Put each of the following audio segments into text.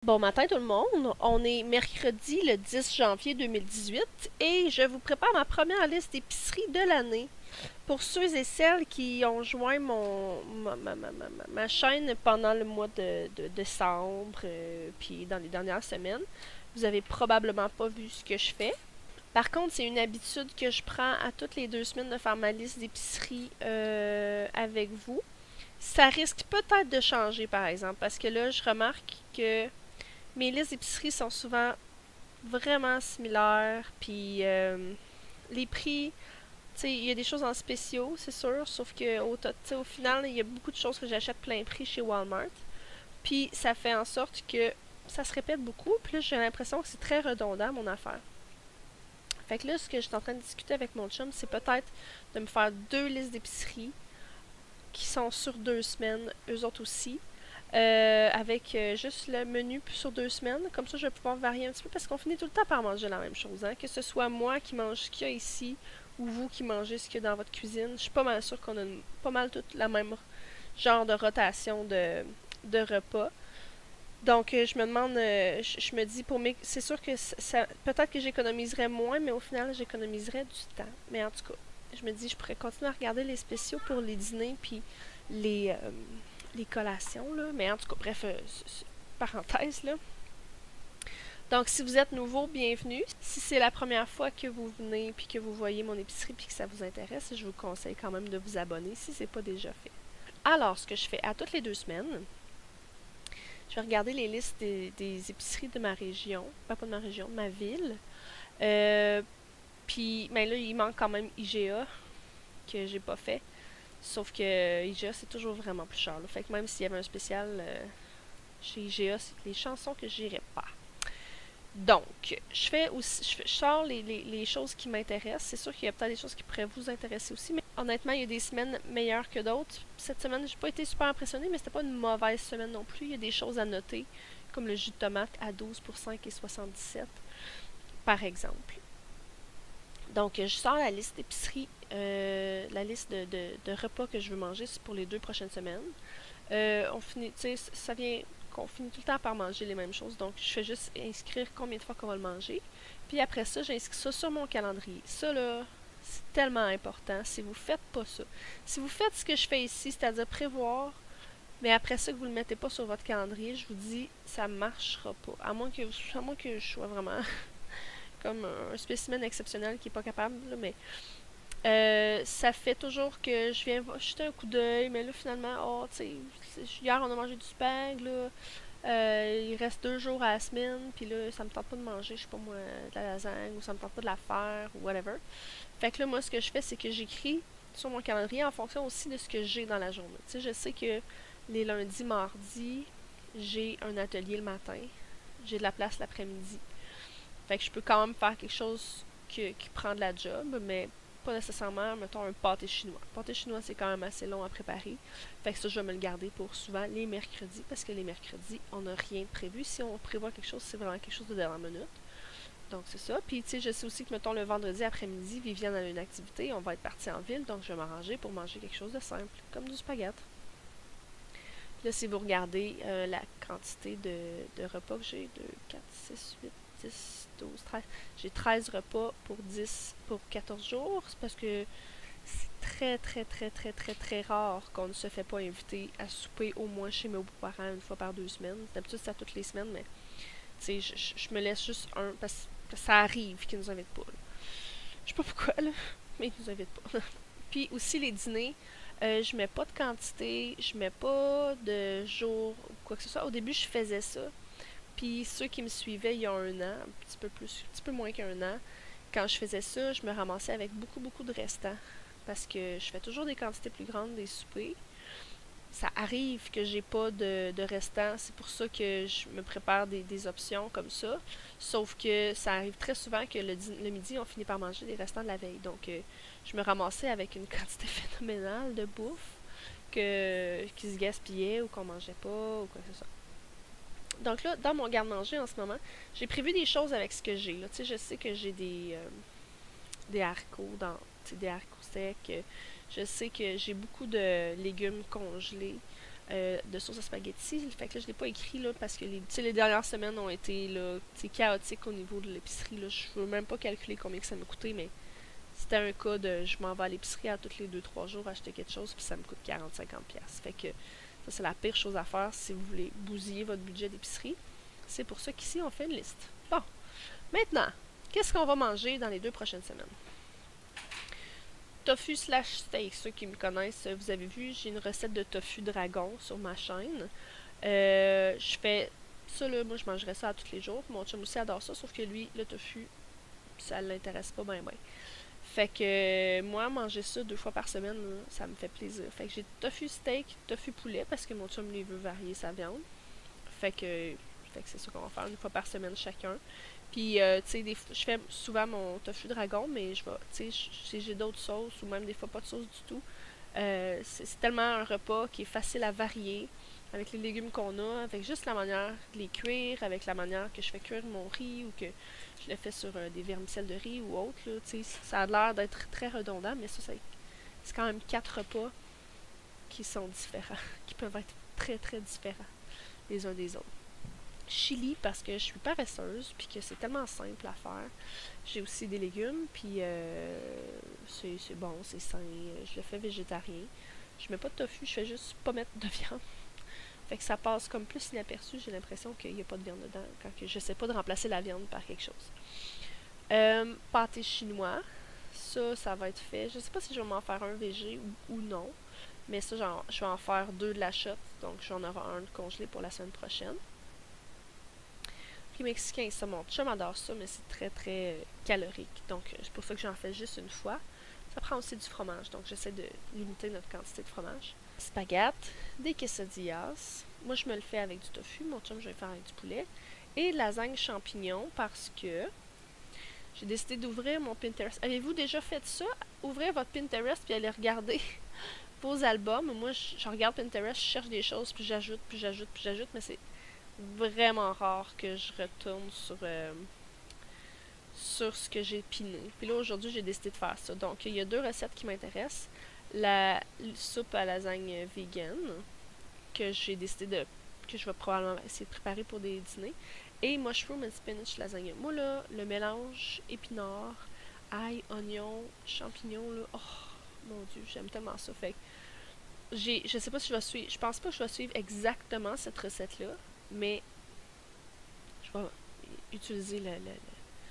Bon matin tout le monde, on est mercredi le 10 janvier 2018 et je vous prépare ma première liste d'épicerie de l'année. Pour ceux et celles qui ont joint ma chaîne pendant le mois de décembre, puis dans les dernières semaines, vous avez probablement pas vu ce que je fais. Par contre, c'est une habitude que je prends à toutes les 2 semaines de faire ma liste d'épicerie avec vous. Ça risque peut-être de changer par exemple, parce que là, je remarque que mes listes d'épicerie sont souvent vraiment similaires, puis les prix, tu sais, il y a des choses en spéciaux, c'est sûr, sauf que au final, il y a beaucoup de choses que j'achète plein prix chez Walmart, puis ça fait en sorte que ça se répète beaucoup, puis là, j'ai l'impression que c'est très redondant, mon affaire. Fait que là, ce que je suis en train de discuter avec mon chum, c'est peut-être de me faire 2 listes d'épicerie qui sont sur 2 semaines, eux autres aussi, avec juste le menu sur 2 semaines. Comme ça, je vais pouvoir varier un petit peu parce qu'on finit tout le temps par manger la même chose. Hein? Que ce soit moi qui mange ce qu'il y a ici ou vous qui mangez ce qu'il y a dans votre cuisine. Je suis pas mal sûre qu'on a pas mal toute la même genre de rotation de repas. Donc, je me demande, je me dis, c'est sûr que peut-être que j'économiserais moins, mais au final, j'économiserais du temps. Mais en tout cas, je me dis, je pourrais continuer à regarder les spéciaux pour les dîners puis les, euh, les collations, là. Mais en tout cas, bref, parenthèse, là. Donc, si vous êtes nouveau, bienvenue. Si c'est la première fois que vous venez puis que vous voyez mon épicerie puis que ça vous intéresse, je vous conseille quand même de vous abonner si c'est pas déjà fait. Alors, ce que je fais à toutes les 2 semaines, je vais regarder les listes des épiceries de ma région, pas de ma région, de ma ville. Euh, Puis, ben là, il manque quand même IGA que j'ai pas fait. Sauf que IGA, c'est toujours vraiment plus cher. Là. Fait que même s'il y avait un spécial chez IGA, c'est les chansons que j'irais pas. Donc, je fais aussi, je sors les choses qui m'intéressent. C'est sûr qu'il y a peut-être des choses qui pourraient vous intéresser aussi, mais honnêtement, il y a des semaines meilleures que d'autres. Cette semaine, j'ai pas été super impressionnée, mais c'était pas une mauvaise semaine non plus. Il y a des choses à noter, comme le jus de tomate à 12 pour 5,77 par exemple. Donc, je sors la liste d'épicerie, la liste de repas que je veux manger pour les 2 prochaines semaines. On finit, tu sais, ça vient qu'on finit tout le temps par manger les mêmes choses. Donc, je fais juste inscrire combien de fois qu'on va le manger. Puis après ça, j'inscris ça sur mon calendrier. Ça, là, c'est tellement important. Si vous faites pas ça, si vous faites ce que je fais ici, c'est-à-dire prévoir, mais après ça, que vous ne le mettez pas sur votre calendrier, je vous dis, ça marchera pas. À moins que je sois vraiment comme un spécimen exceptionnel qui est pas capable, là, mais ça fait toujours que je viens jeter un coup d'œil, mais là finalement, oh, tu sais, hier on a mangé du spag, là, il reste 2 jours à la semaine, puis là, ça me tente pas de manger, je sais pas moi, de la lasagne, ou ça me tente pas de la faire, ou whatever. Fait que là, moi, ce que je fais, c'est que j'écris sur mon calendrier en fonction aussi de ce que j'ai dans la journée. Tu sais, je sais que les lundis, mardis, j'ai un atelier le matin, j'ai de la place l'après-midi. Fait que je peux quand même faire quelque chose qui prend de la job, mais pas nécessairement, mettons, un pâté chinois. Le pâté chinois, c'est quand même assez long à préparer. Fait que ça, je vais me le garder pour souvent les mercredis, parce que les mercredis, on n'a rien de prévu. Si on prévoit quelque chose, c'est vraiment quelque chose de dernière minute. Donc, c'est ça. Puis, tu sais, je sais aussi que, mettons, le vendredi après-midi, Viviane a une activité, on va être parti en ville, donc je vais m'arranger pour manger quelque chose de simple, comme du spaghetti. Là, si vous regardez la quantité de repas que j'ai, 2, 4, 6, 8, 10, 12, 13. J'ai 13 repas pour 14 jours. C'est parce que c'est très, très, très, très, très, très rare qu'on ne se fait pas inviter à souper au moins chez mes beaux-parents une fois par 2 semaines. D'habitude, c'est à toutes les semaines, mais tu sais, je me laisse juste un parce que ça arrive qu'ils nous invitent pas. Là. Je sais pas pourquoi, là, mais ils nous invitent pas. Puis aussi, les dîners, je mets pas de quantité, je mets pas de jour ou quoi que ce soit. Au début, je faisais ça. Puis ceux qui me suivaient il y a un an, un petit peu plus, un petit peu moins qu'un an, quand je faisais ça, je me ramassais avec beaucoup, beaucoup de restants. Parce que je fais toujours des quantités plus grandes des soupers. Ça arrive que j'ai pas de restants. C'est pour ça que je me prépare des options comme ça. Sauf que ça arrive très souvent que le midi, on finit par manger des restants de la veille. Donc, je me ramassais avec une quantité phénoménale de bouffe qui se gaspillait ou qu'on mangeait pas ou quoi que ce soit. Donc là, dans mon garde-manger en ce moment, j'ai prévu des choses avec ce que j'ai. Tu sais, je sais que j'ai des haricots, des haricots secs. Je sais que j'ai beaucoup de légumes congelés. de sauce à spaghetti. Fait que là, je l'ai pas écrit là, parce que les dernières semaines ont été là, chaotiques au niveau de l'épicerie. Je veux même pas calculer combien que ça m'a coûté, mais c'était un cas de je m'en vais à l'épicerie à tous les 2-3 jours acheter quelque chose, puis ça me coûte 40-50$. Fait que ça, c'est la pire chose à faire si vous voulez bousiller votre budget d'épicerie. C'est pour ça qu'ici, on fait une liste. Bon, maintenant, qu'est-ce qu'on va manger dans les 2 prochaines semaines? Tofu slash steak, ceux qui me connaissent, vous avez vu, j'ai une recette de tofu dragon sur ma chaîne. Je fais ça là, moi je mangerais ça à tous les jours. Mon chum aussi adore ça, sauf que lui, le tofu, ça l'intéresse pas bien. Fait que moi, manger ça 2 fois par semaine, là, ça me fait plaisir. Fait que j'ai tofu steak, tofu poulet, parce que mon chum lui veut varier sa viande. Fait que c'est ça qu'on va faire 1 fois par semaine chacun. Puis, tu sais, je fais souvent mon tofu dragon, mais je vais, tu sais, si j'ai d'autres sauces ou même des fois pas de sauce du tout, c'est tellement un repas qui est facile à varier avec les légumes qu'on a, avec juste la manière de les cuire, avec la manière que je fais cuire mon riz ou que je le fais sur des vermicelles de riz ou autre. Là, tu sais, ça a l'air d'être très redondant, mais ça, c'est quand même 4 repas qui sont différents, qui peuvent être très très différents les uns des autres. Chili parce que je suis paresseuse puis que c'est tellement simple à faire. J'ai aussi des légumes puis c'est bon, c'est sain. Je le fais végétarien. Je mets pas de tofu, je fais juste pas mettre de viande. Fait que ça passe comme plus inaperçu. J'ai l'impression qu'il n'y a pas de viande dedans quand que j'essaie pas de remplacer la viande par quelque chose. Pâté chinois. Ça va être fait. Je sais pas si je vais m'en faire un végé ou non. Mais ça, je vais en faire 2 de la shot. Donc, je vais en avoir un de congelé pour la semaine prochaine. Puis mexicain, ça, mon chum adore ça, mais c'est très très calorique. Donc, c'est pour ça que j'en fais juste une fois. Ça prend aussi du fromage, donc j'essaie de limiter notre quantité de fromage. Spaghetti, des quesadillas. Moi, je me le fais avec du tofu. Mon chum, je vais le faire avec du poulet. Et lasagne champignons parce que j'ai décidé d'ouvrir mon Pinterest. Avez-vous déjà fait ça? Ouvrir votre Pinterest puis aller regarder vos albums. Moi, je regarde Pinterest, je cherche des choses, puis j'ajoute, mais c'est vraiment rare que je retourne sur ce que j'ai piné. Puis là, aujourd'hui, j'ai décidé de faire ça. Donc, il y a 2 recettes qui m'intéressent. La soupe à lasagne vegan, que j'ai décidé que je vais probablement essayer de préparer pour des dîners. Et mushroom and spinach lasagna. Moi, là, le mélange épinards, ail, oignon, champignons, là, oh, mon Dieu, j'aime tellement ça. Fait que je sais pas si je vais suivre, je pense pas que je vais suivre exactement cette recette-là, mais je vais utiliser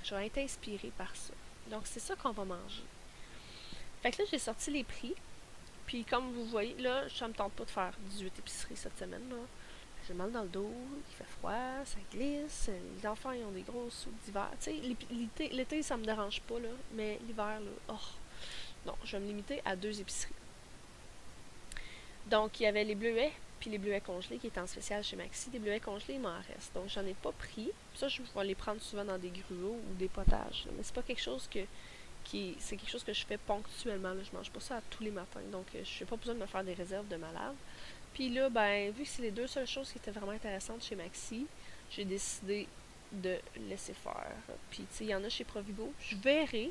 je vais être inspirée par ça. Donc, c'est ça qu'on va manger. Fait que là, j'ai sorti les prix. Puis, comme vous voyez, là, ça me tente pas de faire 18 épiceries cette semaine, là. J'ai mal dans le dos, il fait froid, ça glisse. Les enfants, ils ont des grosses soupes d'hiver. Tu sais, l'été, ça me dérange pas, là. Mais l'hiver, là, oh. Non, je vais me limiter à 2 épiceries. Donc, il y avait les bleuets, puis les bleuets congelés qui étaient en spécial chez Maxi. Des bleuets congelés, il m'en reste. Donc, j'en ai pas pris. Ça, je vais les prendre souvent dans des gruaux ou des potages. Là. Mais c'est pas quelque chose c'est quelque chose que je fais ponctuellement. Là. Je mange pas ça à tous les matins. Donc, je n'ai pas besoin de me faire des réserves de malade. Puis là, ben, vu que c'est les 2 seules choses qui étaient vraiment intéressantes chez Maxi, j'ai décidé de laisser faire. Puis, tu sais, il y en a chez Provigo. Je verrai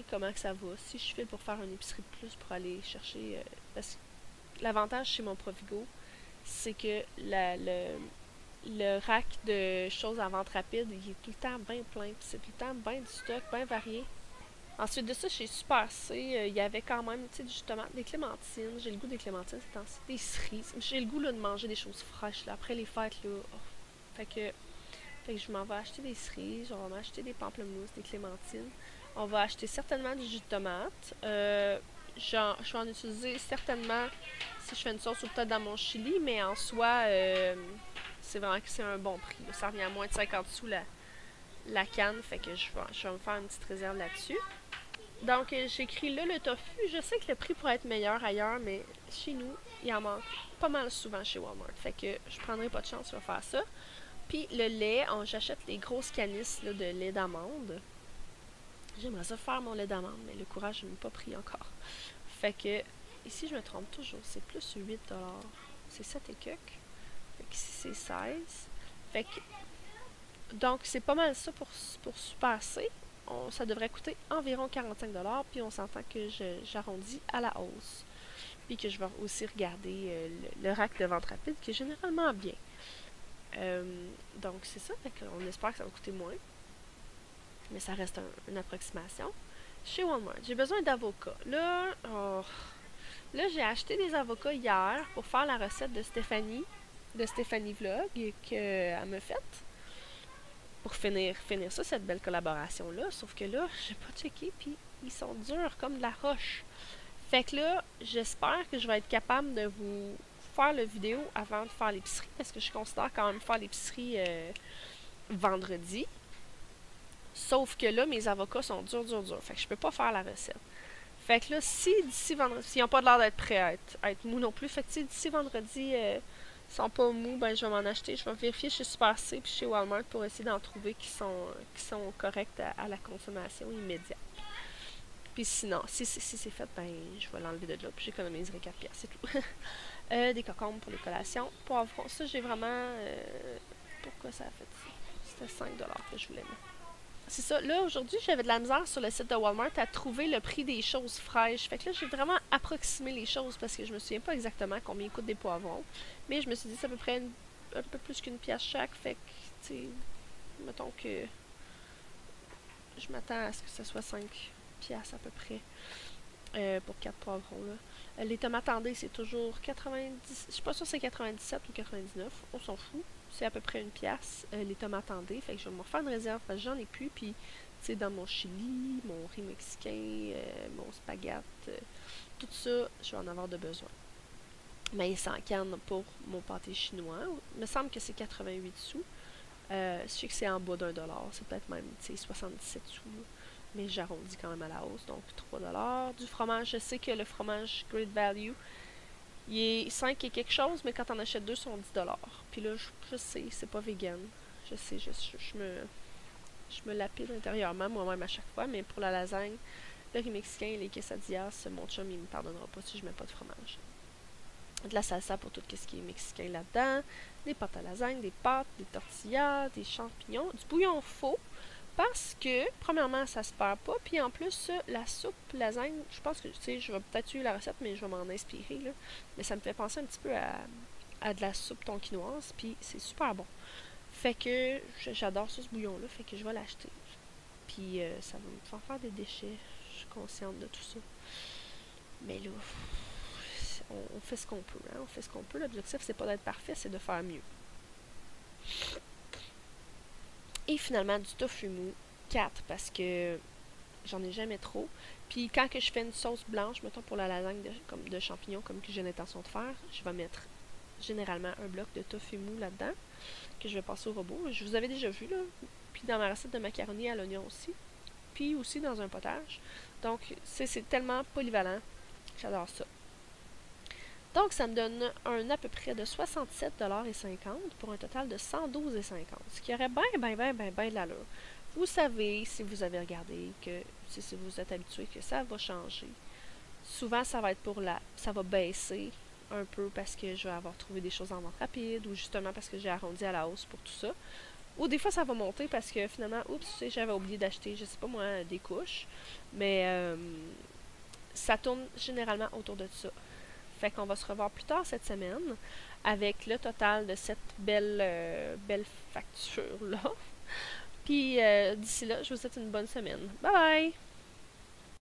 comment que ça va. Si je fais pour faire une épicerie de plus pour aller chercher... parce que l'avantage chez mon Provigo, c'est que le rack de choses à vente rapide, il est tout le temps bien plein. Puis c'est tout le temps bien du stock, bien varié. Ensuite de ça, chez Super C, il y avait quand même, tu sais, justement, des clémentines. J'ai le goût des clémentines ces temps-ci. Des cerises. J'ai le goût là, de manger des choses fraîches. Là. Après les fêtes, là, oh. Fait que je m'en vais acheter des cerises. On va m'acheter des pamplemousses, des clémentines. On va acheter certainement du jus de tomate. Je vais en utiliser certainement si je fais une sauce ou peut-être dans mon chili, mais en soi, c'est vraiment que c'est un bon prix. Là. Ça revient à moins de 50 sous la canne, fait que je vais me faire une petite réserve là-dessus. Donc, j'écris là le tofu. Je sais que le prix pourrait être meilleur ailleurs, mais chez nous, il en manque pas mal souvent chez Walmart. Fait que je prendrai pas de chance, je vais faire ça. Puis le lait, j'achète les grosses canisses là, de lait d'amande. J'aimerais ça faire mon lait d'amande, mais le courage, je n'ai pas pris encore. Fait que, ici, je me trompe toujours, c'est plus 8$. C'est 7 et quelques. Fait que ici, c'est 16. Fait que, donc, c'est pas mal ça pour Super C. Ça devrait coûter environ 45$, puis on s'entend que j'arrondis à la hausse. Puis que je vais aussi regarder le rack de vente rapide qui est généralement bien. Donc c'est ça, on espère que ça va coûter moins. Mais ça reste une approximation. Chez Walmart, j'ai besoin d'avocats. Là, j'ai acheté des avocats hier pour faire la recette de Stéphanie Vlog qu'elle m'a faite. Pour finir ça, cette belle collaboration-là. Sauf que là, j'ai pas checké, puis ils sont durs comme de la roche. Fait que là, j'espère que je vais être capable de vous faire la vidéo avant de faire l'épicerie, parce que je considère quand même faire l'épicerie vendredi. Sauf que là, mes avocats sont durs. Fait que je peux pas faire la recette. Fait que là, si d'ici vendredi, s'ils n'ont pas l'air d'être prêts à être mous non plus, fait que si d'ici vendredi, ils sont pas mous, ben je vais m'en acheter. Je vais vérifier chez Super C puis chez Walmart pour essayer d'en trouver qui sont corrects à la consommation immédiate. Puis sinon, si c'est fait, ben je vais l'enlever de là, puis j'économiserai 4$, c'est tout. Des cocombes pour les collations. Poivrons, ça j'ai vraiment... pourquoi ça a fait ça? C'était 5$ que je voulais mettre. C'est ça. Là, aujourd'hui, j'avais de la misère sur le site de Walmart à trouver le prix des choses fraîches. Fait que là, j'ai vraiment approximé les choses parce que je me souviens pas exactement combien coûtent des poivrons. Mais je me suis dit, c'est à peu près un peu plus qu'une pièce chaque. Fait que, tu sais, mettons que je m'attends à ce que ce soit 5$ à peu près pour 4 poivrons. Là. Les tomates andées, c'est toujours 90... Je suis pas sûre si c'est 97 ou 99. On s'en fout. C'est à peu près une pièce, les tomates andées. Fait que je vais me refaire une réserve parce que j'en ai plus. Puis, tu sais, dans mon chili, mon riz mexicain, mon spaghette, tout ça, je vais en avoir de besoin. Mais 100 cannes pour mon pâté chinois. Il me semble que c'est 88 sous. Je sais que c'est en bas d'1$. C'est peut-être même, tu sais, 77 sous. Là. Mais j'arrondis quand même à la hausse. Donc, 3$. Du fromage, je sais que le fromage Great Value, il est 5 et quelque chose, mais quand on achète 2, ils sont 10$. Puis là, je sais, c'est pas vegan. Je sais, je me lapide intérieurement moi-même à chaque fois, mais pour la lasagne, le riz mexicain et les quesadillas, mon chum, il me pardonnera pas si je mets pas de fromage. De la salsa pour tout ce qui est mexicain là-dedans, des pâtes à lasagne, des pâtes, des tortillas, des champignons, du bouillon faux, parce que, premièrement, ça se perd pas, puis en plus, la soupe lasagne, je pense que, tu sais, je vais peut-être suivre la recette, mais je vais m'en inspirer, là. Mais ça me fait penser un petit peu à de la soupe tonkinoise, puis c'est super bon. Fait que, j'adore ça, ce bouillon-là, fait que je vais l'acheter. Puis ça va me faire des déchets, je suis consciente de tout ça. Mais là, on fait ce qu'on peut, hein, on fait ce qu'on peut. L'objectif, c'est pas d'être parfait, c'est de faire mieux. Et finalement, du tofu mou, 4, parce que j'en ai jamais trop. Puis quand que je fais une sauce blanche, mettons pour la lasagne de champignons, comme que j'ai l'intention de faire, je vais mettre généralement un bloc de tofu mou là-dedans, que je vais passer au robot. Je vous avais déjà vu, là. Puis dans ma recette de macaroni à l'oignon aussi. Puis aussi dans un potage. Donc, c'est tellement polyvalent. J'adore ça. Donc, ça me donne un à peu près de 67,50$ pour un total de 112,50$. Ce qui aurait bien de l'allure. Vous savez, si vous avez regardé, que si vous êtes habitué, que ça va changer. Souvent, ça va être ça va baisser un peu parce que je vais avoir trouvé des choses en vente rapide ou justement parce que j'ai arrondi à la hausse pour tout ça. Ou des fois, ça va monter parce que finalement, oups, j'avais oublié d'acheter, je sais pas moi, des couches. Mais ça tourne généralement autour de ça. Fait qu'on va se revoir plus tard cette semaine avec le total de cette belle facture-là. Puis d'ici là, je vous souhaite une bonne semaine. Bye bye!